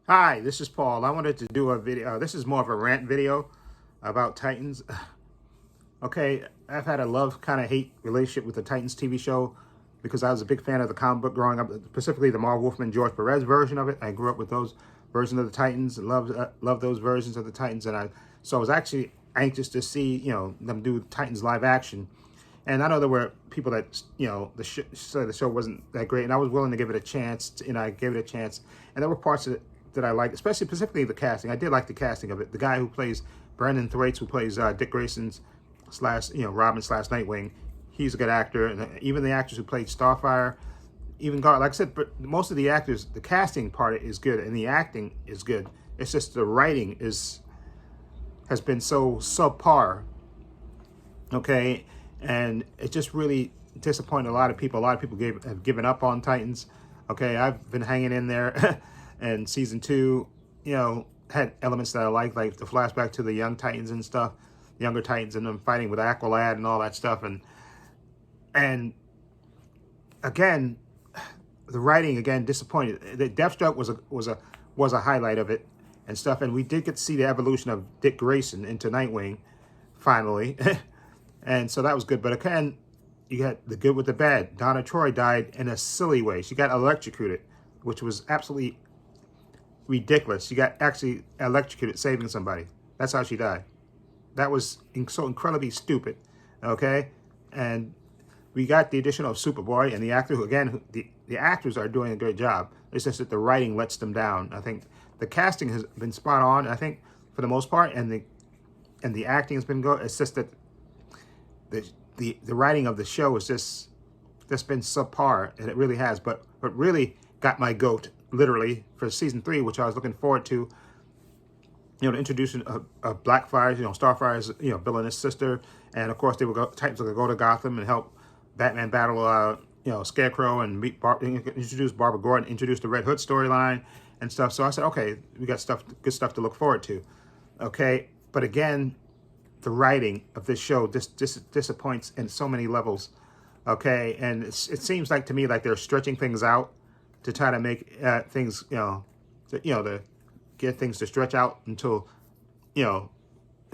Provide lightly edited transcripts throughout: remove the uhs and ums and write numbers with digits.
Hi, this is Paul. I wanted to do a video. This is more of a rant video about Titans. Okay, I've had a love kind of hate relationship with the Titans TV show because I was a big fan of the comic book growing up, specifically the Marv Wolfman, George Perez version of it. I grew up with those versions of the Titans, loved those versions of the Titans, and I was actually anxious to see them do Titans live action. And I know there were people that said the show wasn't that great, and I was willing to give it a chance. I gave it a chance, and there were parts of it that I liked, especially specifically the casting. I did like the casting of it. The guy who plays Brandon Thwaites, who plays Dick Grayson's slash Robin slash Nightwing, he's a good actor, and even the actors who played Starfire, even God, like I said, but most of the actors, the casting part is good, and the acting is good. It's just the writing has been so subpar. Okay, and it just really disappointed a lot of people. A lot of people have given up on Titans. Okay, I've been hanging in there, and season 2, had elements that I like the flashback to the young Titans and stuff, younger Titans, and them fighting with Aqualad and all that stuff, and again, the writing again disappointed. The Deathstroke was a highlight of it and stuff, and we did get to see the evolution of Dick Grayson into Nightwing finally. And so that was good. But again, you got the good with the bad. Donna Troy died in a silly way. She got electrocuted, which was absolutely ridiculous. She got actually electrocuted saving somebody. That's how she died. That was so incredibly stupid. Okay? And we got the addition of Superboy and the actor who, again, the actors are doing a good job. It's just that the writing lets them down. I think the casting has been spot on, I think, for the most part, and the acting has been good. It's just that the writing of the show is just been subpar, and it really has. But what really got my goat, literally, for season 3, which I was looking forward to, the introduction of Blackfire's, Starfire's, villainous sister, and of course Titans will go to Gotham and help Batman battle, Scarecrow and introduce Barbara Gordon, introduce the Red Hood storyline and stuff. So I said, okay, we got good stuff to look forward to. Okay, but again, the writing of this show disappoints in so many levels. Okay, and it seems like to me like they're stretching things out to try to make things, to get things to stretch out until,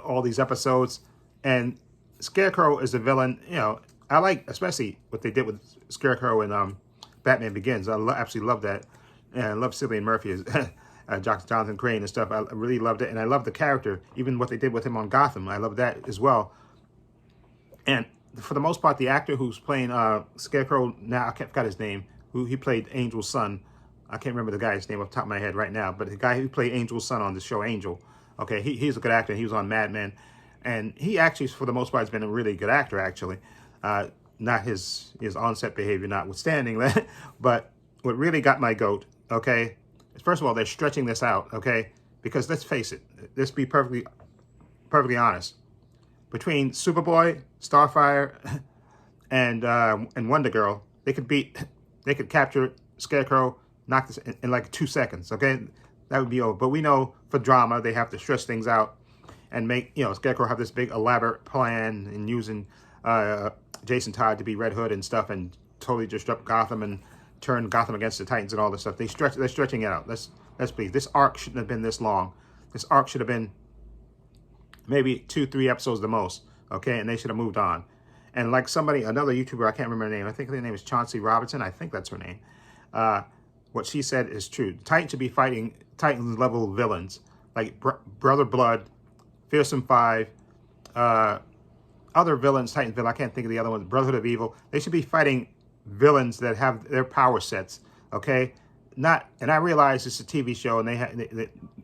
all these episodes. And Scarecrow is a villain. I like especially what they did with Scarecrow in Batman Begins. I absolutely love that, and I love Cillian Murphy as Jonathan Crane and stuff. I really loved it, and I love the character. Even what they did with him on Gotham, I love that as well. And for the most part, the actor who's playing Scarecrow now, I forgot his name, who he played Angel's son. I can't remember the guy's name off the top of my head right now, but the guy who played Angel's son on the show Angel, okay, he's a good actor. He was on Mad Men, and he actually, for the most part, has been a really good actor, actually. Not his on-set behavior notwithstanding that, but what really got my goat, okay, first of all, they're stretching this out, okay? Because let's face it, let's be perfectly honest. Between Superboy, Starfire, and Wonder Girl, they could capture Scarecrow, knock this in like 2 seconds, okay? That would be over. But we know for drama, they have to stretch things out and make, Scarecrow have this big elaborate plan and using Jason Todd to be Red Hood and stuff and totally disrupt Gotham and turn Gotham against the Titans and all this stuff. They're stretching it out. Let's please. This arc shouldn't have been this long. This arc should have been maybe 2-3 episodes the most. Okay, and they should have moved on. And like another YouTuber, I can't remember her name. I think her name is Chauncey Robinson. I think that's her name. What she said is true. The Titans should be fighting Titans level villains like Brother Blood, Fearsome Five, other villains, Titans villain. I can't think of the other ones. Brotherhood of Evil. They should be fighting villains that have their power sets, okay? And I realize it's a TV show and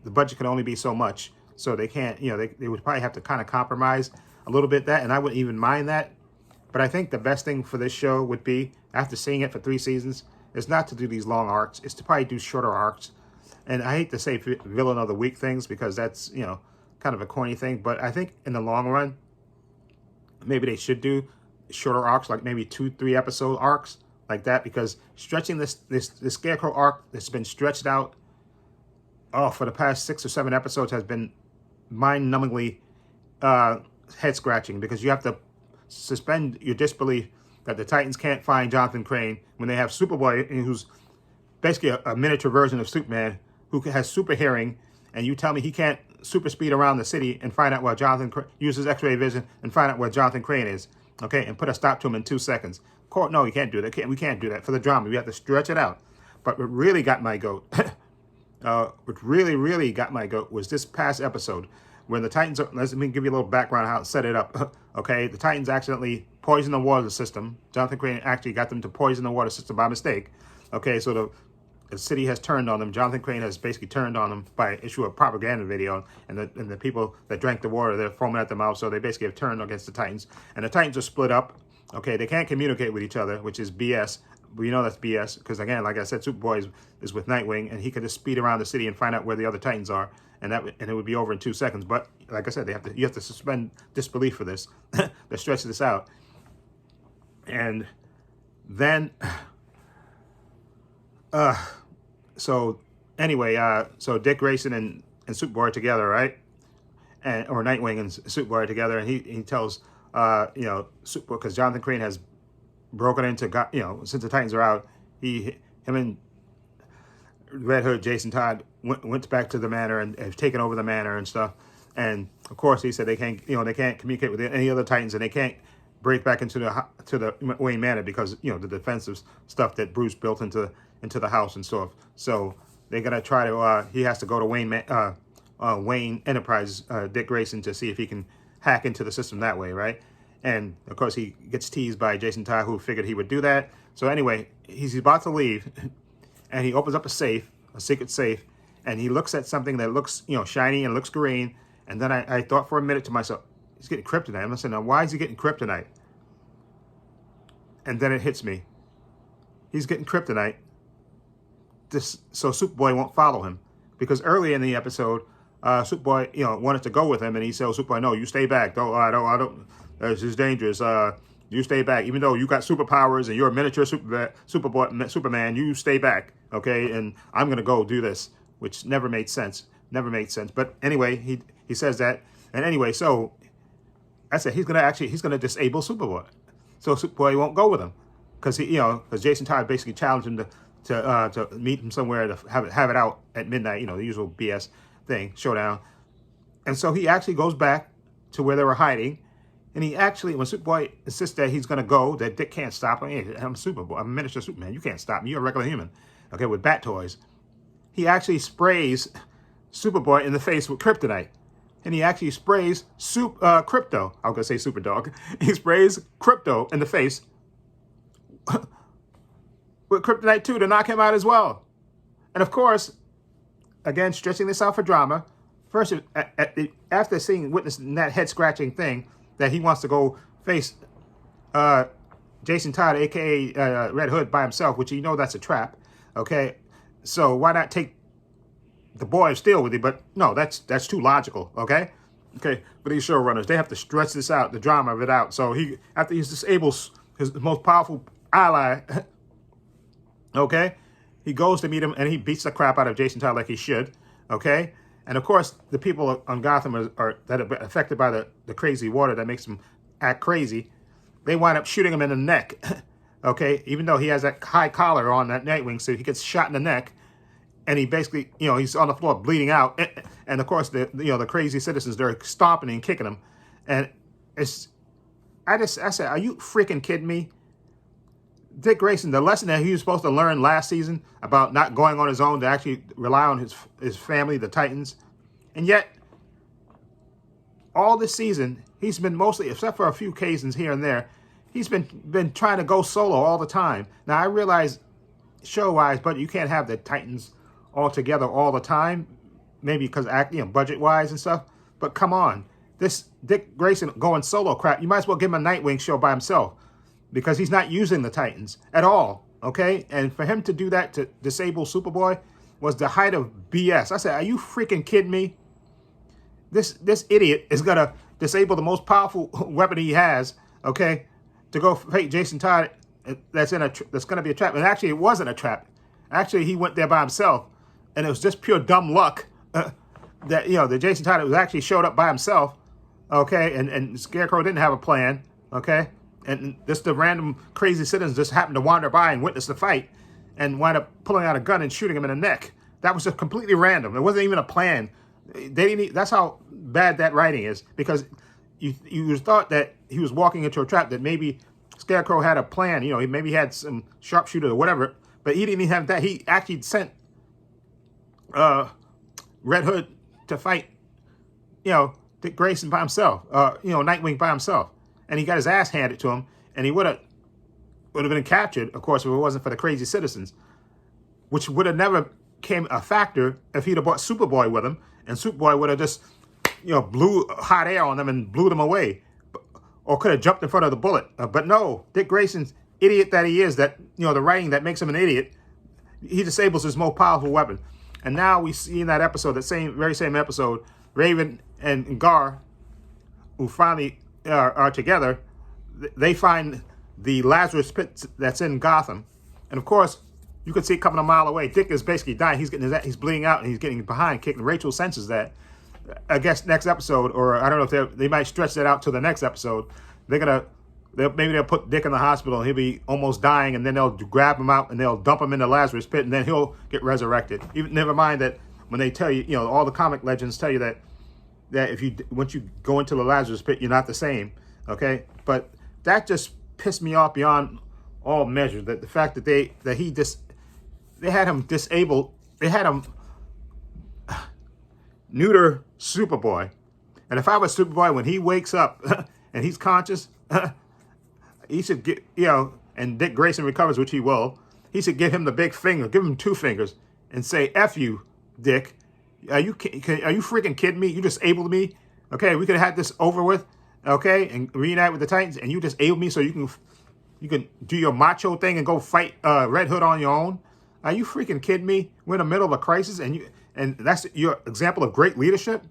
the budget can only be so much, so they can't, they would probably have to kind of compromise a little bit that, and I wouldn't even mind that. But I think the best thing for this show would be, after seeing it for 3 seasons, is not to do these long arcs. It's to probably do shorter arcs. And I hate to say villain of the week things because that's, kind of a corny thing, but I think in the long run, maybe they should do shorter arcs, like maybe 2-3 episode arcs like that, because stretching this Scarecrow arc that's been stretched out for the past 6 or 7 episodes has been mind-numbingly head scratching, because you have to suspend your disbelief that the Titans can't find Jonathan Crane when they have Superboy, who's basically a miniature version of Superman, who has super hearing, and you tell me he can't super speed around the city and find out where uses X-ray vision and find out where Jonathan Crane is, okay, and put a stop to him in 2 seconds. Court, no, you can't do that. We can't do that for the drama. We have to stretch it out. But what really got my goat, what really got my goat was this past episode when the Titans, let me give you a little background on how to set it up. Okay, the Titans accidentally poisoned the water system. Jonathan Crane actually got them to poison the water system by mistake. Okay, so the city has turned on them. Jonathan Crane has basically turned on them by issue a propaganda video, and the people that drank the water, they're foaming at the mouth, so they basically have turned against the Titans. And the Titans are split up. Okay, they can't communicate with each other, which is BS. We know that's BS because, again, like I said, Superboy is with Nightwing, and he could just speed around the city and find out where the other Titans are, and it would be over in 2 seconds. But like I said, you have to suspend disbelief for this. They stretch this out, and then so anyway, so Dick Grayson and Superboy are together, right? Or Nightwing and Superboy are together, and he tells Superboy, because Jonathan Crane has broken into, since the Titans are out, him and Red Hood, Jason Todd went back to the manor and have taken over the manor and stuff. And of course, he said they can't communicate with any other Titans, and they can't break back into the Wayne Manor because the defensive stuff that Bruce built into the house and stuff. So they're gonna try to. He has to go to Wayne Enterprises, Dick Grayson, to see if he can hack into the system that way, right? And of course, he gets teased by Jason Todd, who figured he would do that. So anyway, he's about to leave, and he opens up a secret safe, and he looks at something that looks, shiny and looks green. And then I thought for a minute to myself, he's getting kryptonite. I'm saying, now why is he getting kryptonite? And then it hits me. He's getting kryptonite so Superboy won't follow him, because early in the episode, Superboy, wanted to go with him, and he said, Superboy, no, you stay back. I don't. This is dangerous. You stay back. Even though you got superpowers and you're a miniature Superman, you stay back, okay? And I'm gonna go do this, which never made sense. But anyway, he says that, and anyway, so I said he's gonna disable Superboy, so Superboy won't go with him, because because Jason Todd basically challenged him to meet him somewhere to have it out at midnight, the usual BS thing, showdown. And so he actually goes back to where they were hiding. And he actually, when Superboy insists that he's going to go, that Dick can't stop him. Hey, I'm Superboy. I'm a miniature Superman. You can't stop me. You're a regular human. Okay, with bat toys. He actually sprays Superboy in the face with kryptonite. And he actually sprays Crypto. I was going to say Superdog. He sprays Crypto in the face with kryptonite too, to knock him out as well. And of course, again, stretching this out for drama, first, after witnessing that head-scratching thing, that he wants to go face Jason Todd, a.k.a. Red Hood, by himself, which that's a trap, okay? So why not take the Boy of Steel with you? But no, that's too logical, okay? Okay, but these showrunners, they have to stretch this out, the drama of it out. So after he disables his most powerful ally, okay, he goes to meet him, and he beats the crap out of Jason Todd like he should, okay? And of course, the people on Gotham are that are affected by the crazy water that makes them act crazy. They wind up shooting him in the neck. Okay, even though he has that high collar on, that Nightwing suit, he gets shot in the neck, and he basically, he's on the floor bleeding out. And of course, the crazy citizens, they're stomping and kicking him. And I said, are you freaking kidding me? Dick Grayson, the lesson that he was supposed to learn last season about not going on his own, to actually rely on his family, the Titans. And yet, all this season, he's been mostly, except for a few occasions here and there, he's been trying to go solo all the time. Now, I realize, show-wise, but you can't have the Titans all together all the time, maybe because budget-wise and stuff. But come on, this Dick Grayson going solo crap, you might as well give him a Nightwing show by himself, because he's not using the Titans at all, okay? And for him to do that, to disable Superboy, was the height of BS. I said, are you freaking kidding me? This idiot is going to disable the most powerful weapon he has, okay, to go fight Jason Todd. That's going to be a trap. And actually, it wasn't a trap. Actually, he went there by himself, and it was just pure dumb luck that, the Jason Todd was actually showed up by himself, okay, and Scarecrow didn't have a plan, okay? And just the random crazy citizens just happened to wander by and witness the fight and wind up pulling out a gun and shooting him in the neck. That was just completely random. It wasn't even a plan. They didn't. That's how bad that writing is, because you thought that he was walking into a trap, that maybe Scarecrow had a plan. You know, maybe he had some sharpshooter or whatever, but he didn't even have that. He actually sent Red Hood to fight, you know, Dick Grayson by himself, you know, Nightwing by himself. And he got his ass handed to him, and he would have been captured, of course, if it wasn't for the crazy citizens, which would have never came a factor if he'd have brought Superboy with him, and Superboy would have just, you know, blew hot air on them and blew them away, or could have jumped in front of the bullet. But no, Dick Grayson's idiot that he is, that, you know, the writing that makes him an idiot, he disables his most powerful weapon. And now we see in that episode, that very same episode, Raven and Gar, who finally are together, they find the Lazarus pit that's in Gotham. And of course, you could see it coming a mile away. Dick is basically dying. He's bleeding out, and he's getting behind kicked. And Rachel senses that. I guess next episode, or I don't know if they might stretch that out to the next episode. Maybe they'll put Dick in the hospital, and he'll be almost dying, and then they'll grab him out and they'll dump him in the Lazarus pit, and then he'll get resurrected. Even never mind that when they tell you, you know, all the comic legends tell you that once you go into the Lazarus pit, you're not the same. Okay, but that just pissed me off beyond all measure. That the fact that they had him disabled, they had him neuter Superboy. And if I was Superboy, when he wakes up and he's conscious, he should get, you know, and Dick Grayson recovers, which he will, he should give him the big finger, give him 2 fingers, and say, F you, Dick. Are you freaking kidding me? You disabled me. Okay, we could have had this over with, okay, and reunite with the Titans, and you disabled me so you can do your macho thing and go fight Red Hood on your own. Are you freaking kidding me? We're in the middle of a crisis, and that's your example of great leadership?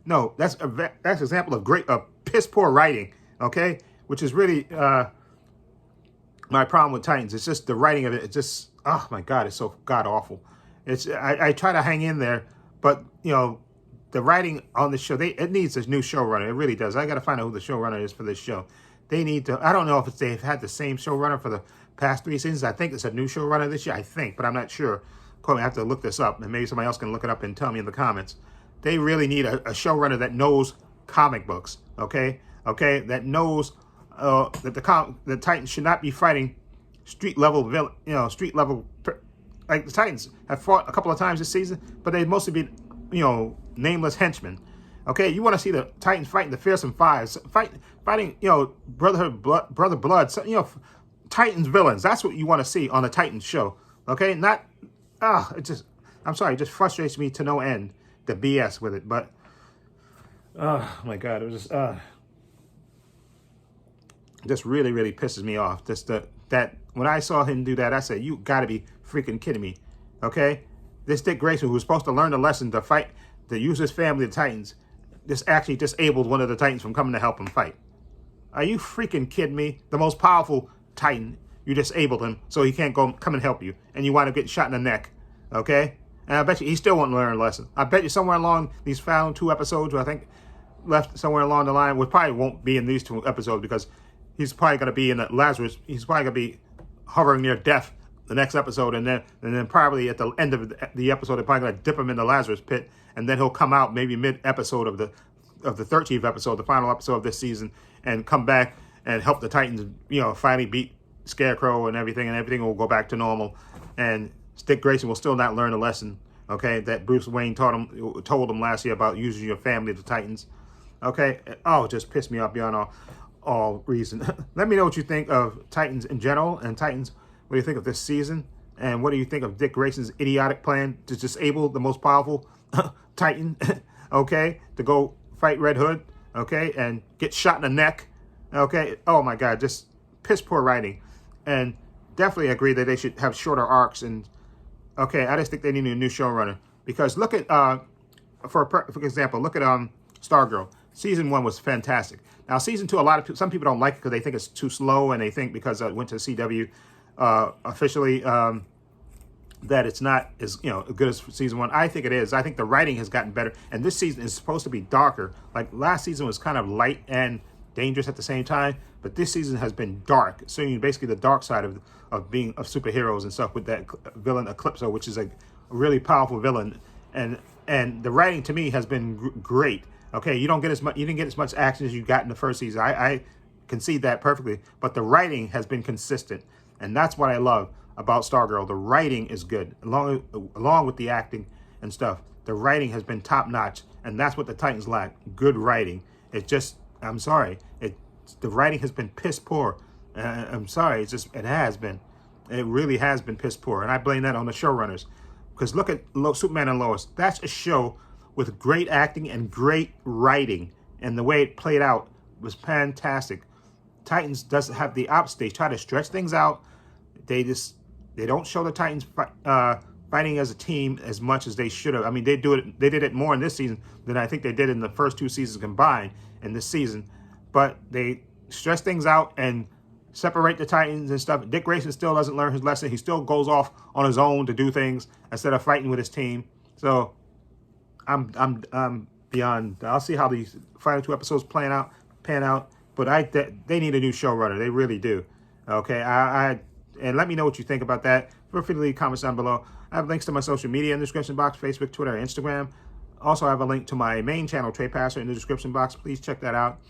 No, that's an example of great piss poor writing. Okay, which is really my problem with Titans. It's just the writing of it. It's just, oh my God, it's so god awful. I try to hang in there, but you know, the writing on the show, it needs a new showrunner. It really does. I got to find out who the showrunner is for this show. They need to. I don't know if they've had the same showrunner for the past 3 seasons. I think it's a new showrunner this year. I think, but I'm not sure. I have to look this up, and maybe somebody else can look it up and tell me in the comments. They really need a showrunner that knows comic books. Okay, that knows that the Titans should not be fighting street level villain. You know, street level. Like the Titans have fought a couple of times this season, but they've mostly been, you know, nameless henchmen. Okay, you want to see the Titans fighting the Fearsome Fives, fighting, you know, Brother Blood, you know, Titans villains. That's what you want to see on the Titans show. Okay, not, it just, I'm sorry, it just frustrates me to no end, the BS with it. But, oh my God, it was just really, really pisses me off. Just that when I saw him do that, I said, you got to be freaking kidding me. Okay, this Dick Grayson, who was supposed to learn the lesson to fight, to use his family, the Titans, just actually disabled one of the Titans from coming to help him fight. Are you freaking kidding me? The most powerful Titan, you disabled him so he can't come and help you, and you wind up getting shot in the neck. Okay, and I bet you he still won't learn a lesson. I bet you somewhere along these found 2 episodes, I think left somewhere along the line, which probably won't be in these 2 episodes, because he's probably going to be in Lazarus. He's probably going to be hovering near death the next episode, and then probably at the end of the episode, they're probably going to dip him in the Lazarus pit, and then he'll come out maybe mid-episode of the 13th episode, the final episode of this season, and come back and help the Titans, you know, finally beat Scarecrow and everything will go back to normal, and Dick Grayson will still not learn the lesson, okay, that Bruce Wayne told him last year about using your family, the Titans. Okay, it just pissed me off beyond all reason. Let me know what you think of Titans in general, and Titans, what do you think of this season? And what do you think of Dick Grayson's idiotic plan to disable the most powerful Titan, okay, to go fight Red Hood, okay, and get shot in the neck, okay? Oh my God, just piss poor writing. And definitely agree that they should have shorter arcs. And okay, I just think they need a new showrunner, because look at for example, look at Stargirl. Season 1 was fantastic. Now season 2, some people don't like it because they think it's too slow, and they think because it went to CW officially that it's not as, you know, good as season 1. I think it is. I think the writing has gotten better, and this season is supposed to be darker. Like last season was kind of light and dangerous at the same time, but this season has been dark, so basically the dark side of superheroes and stuff, with that villain Eclipso, which is a really powerful villain, and the writing to me has been great. Okay, you didn't get as much action as you got in the first season. I concede that perfectly, but the writing has been consistent, and that's what I love about Stargirl. The writing is good, along with the acting and stuff. The writing has been top notch, and that's what the Titans lack: good writing. It just, I'm sorry, the writing has been piss poor. I'm sorry, it has been. It really has been piss poor, and I blame that on the showrunners. Because look at Superman and Lois. That's a show with great acting and great writing, and the way it played out was fantastic. Titans doesn't have the opposite. They try to stretch things out. They don't show the Titans fighting as a team as much as they should have. I mean, they did it more in this season than I think they did in the first two seasons combined in this season. But they stretch things out and separate the Titans and stuff. Dick Grayson still doesn't learn his lesson. He still goes off on his own to do things instead of fighting with his team. So I'm beyond. I'll see how these final 2 episodes pan out. But they need a new showrunner. They really do. Okay, and let me know what you think about that. Feel free to leave comments down below. I have links to my social media in the description box: Facebook, Twitter, and Instagram. Also, I have a link to my main channel, Trepacer, in the description box. Please check that out.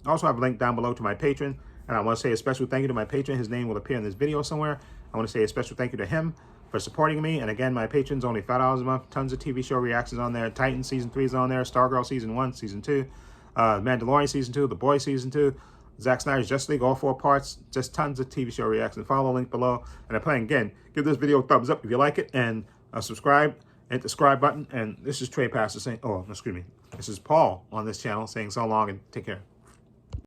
Also, I have a link down below to my Patreon. And I want to say a special thank you to my patron. His name will appear in this video somewhere. I want to say a special thank you to him for supporting me. And again, my patron's only $5 a month. Tons of TV show reactions on there. Titans Season 3 is on there. Stargirl Season 1, Season 2. Mandalorian Season 2. The Boys Season 2. Zack Snyder's Justice League, all 4 parts. Just tons of TV show reactions. Follow the link below. And I plan, again, give this video a thumbs up if you like it. And subscribe. Hit the subscribe button. And this is Trepacer saying, oh, excuse me. This is Paul on this channel saying so long and take care.